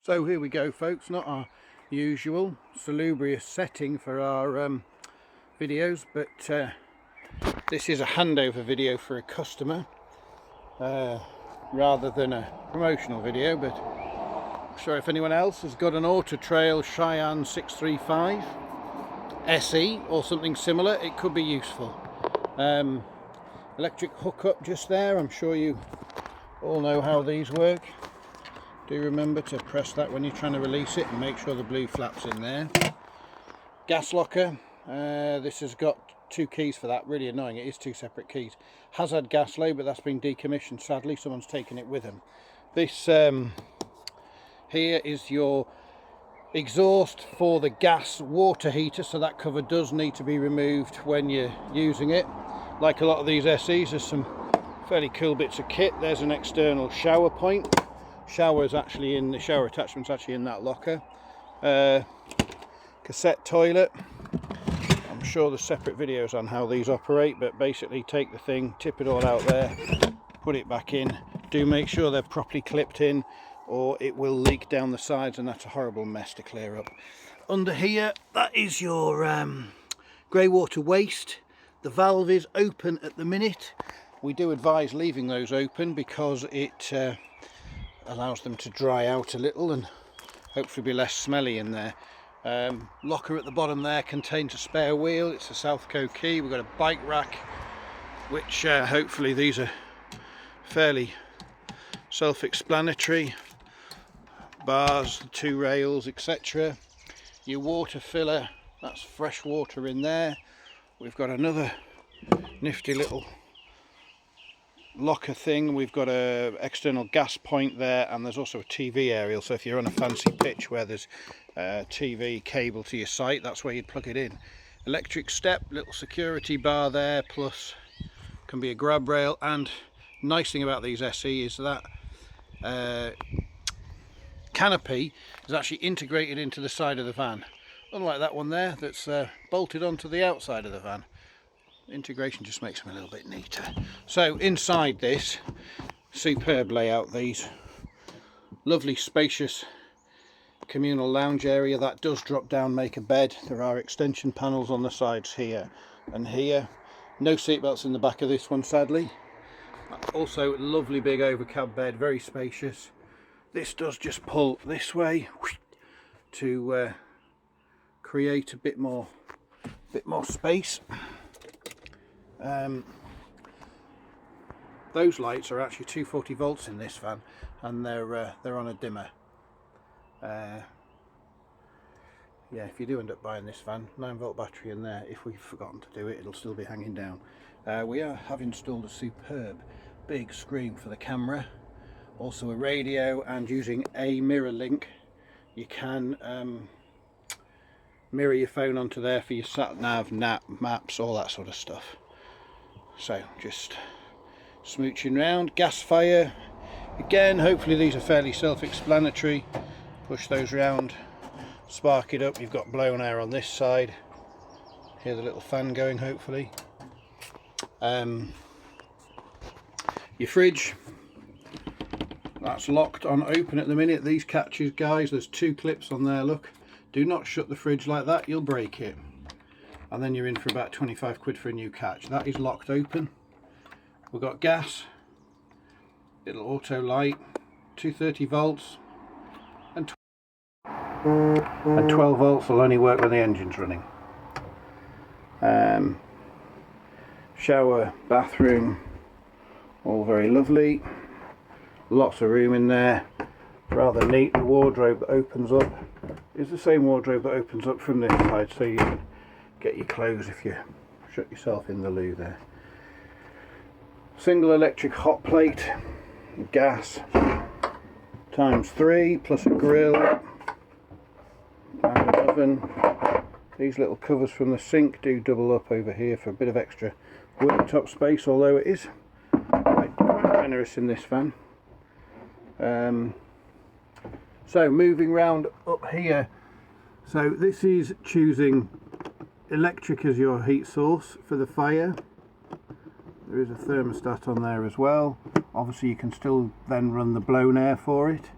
So here we go, folks. Not our usual salubrious setting for our videos, but this is a handover video for a customer rather than a promotional video. But I'm sure if anyone else has got an Autotrail Cheyenne 635 SE or something similar, it could be useful. Electric hookup just there. I'm sure you all know how these work. Do remember to press that when you're trying to release it and make sure the blue flap's in there. Gas locker. This has got two keys for that. Really annoying. It is two separate keys. Has had gas load, but that's been decommissioned. Sadly, someone's taken it with them. This here is your exhaust for the gas water heater, so that cover does need to be removed when you're using it. Like a lot of these SEs, there's some fairly cool bits of kit. There's an external shower point. Shower's actually in the shower attachment's actually in that locker. Cassette toilet. I'm sure there's separate videos on how these operate, but basically take the thing, tip it all out there, put it back in. Do make sure they're properly clipped in, or it will leak down the sides, and that's a horrible mess to clear up. Under here, that is your grey water waste. The valve is open at the minute. We do advise leaving those open because it allows them to dry out a little and hopefully be less smelly in there. Locker at the bottom there contains a spare wheel. It's a Southco key. We've got a bike rack, which hopefully these are fairly self-explanatory. Bars, two rails, etc. Your water filler, that's fresh water in there. We've got another nifty little locker thing. We've got a external gas point there, and there's also a TV aerial, so if you're on a fancy pitch where there's a TV cable to your site, that's where you'd plug it in. Electric step, little security bar there, plus can be a grab rail. And nice thing about these SE is that canopy is actually integrated into the side of the van, unlike that one there that's bolted onto the outside of the van. Integration just makes them a little bit neater. So inside this, superb layout. These lovely spacious communal lounge area that does drop down, make a bed. There are extension panels on the sides here and here. No seat belts in the back of this one, sadly. Also lovely big overcab bed, very spacious. This does just pull this way to create a bit more space. Those lights are actually 240 volts in this van, and they're on a dimmer. Yeah, if you do end up buying this van, 9-volt battery in there. If we've forgotten to do it, it'll still be hanging down. We have installed a superb big screen for the camera, also a radio, and using a mirror link you can mirror your phone onto there for your sat nav, maps, all that sort of stuff. So just smooching round. Gas fire again. Hopefully these are fairly self-explanatory. Push those round, spark it up. You've got blown air on this side. Hear the little fan going, hopefully. Your fridge, that's locked on open at the minute. These catches, guys, there's two clips on there, look. Do not shut the fridge like that, you'll break it. And then you're in for about 25 quid for a new catch. That is locked open. We've got gas, little auto light, 230 volts, and 12 volts will only work when the engine's running. Shower, bathroom, all very lovely. Lots of room in there, rather neat. The wardrobe that opens up is the same wardrobe that opens up from this side, so you can get your clothes if you shut yourself in the loo there. Single electric hot plate, gas ×3, plus a grill and an oven. These little covers from the sink do double up over here for a bit of extra worktop space, although it is quite generous in this van. So moving round up here, so this is choosing electric as your heat source for the fire. There is a thermostat on there as well. Obviously you can still then run the blown air for it.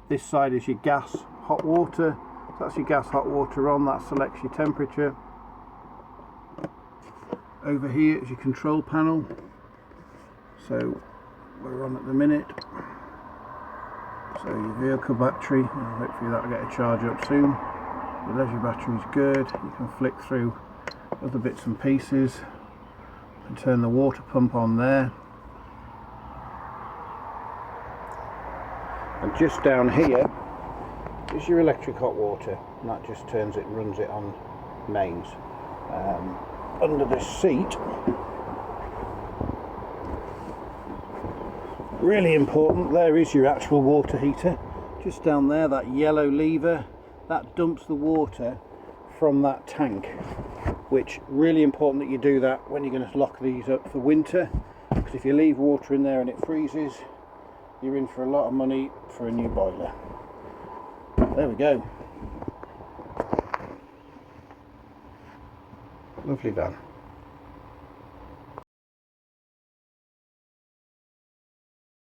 This side is your gas hot water. So that's your gas hot water on, that selects your temperature. Over here is your control panel. So we're on at the minute. So your vehicle battery, hopefully that'll get a charge up soon. Your leisure battery is good. You can flick through other bits and pieces and turn the water pump on there. And just down here is your electric hot water, and that just turns it, runs it on mains. Under this seat, really important, there is your actual water heater. Just down there, that yellow lever, that dumps the water from that tank, which really important that you do that when you're going to lock these up for winter, because if you leave water in there and it freezes, you're in for a lot of money for a new boiler. There we go. Lovely van.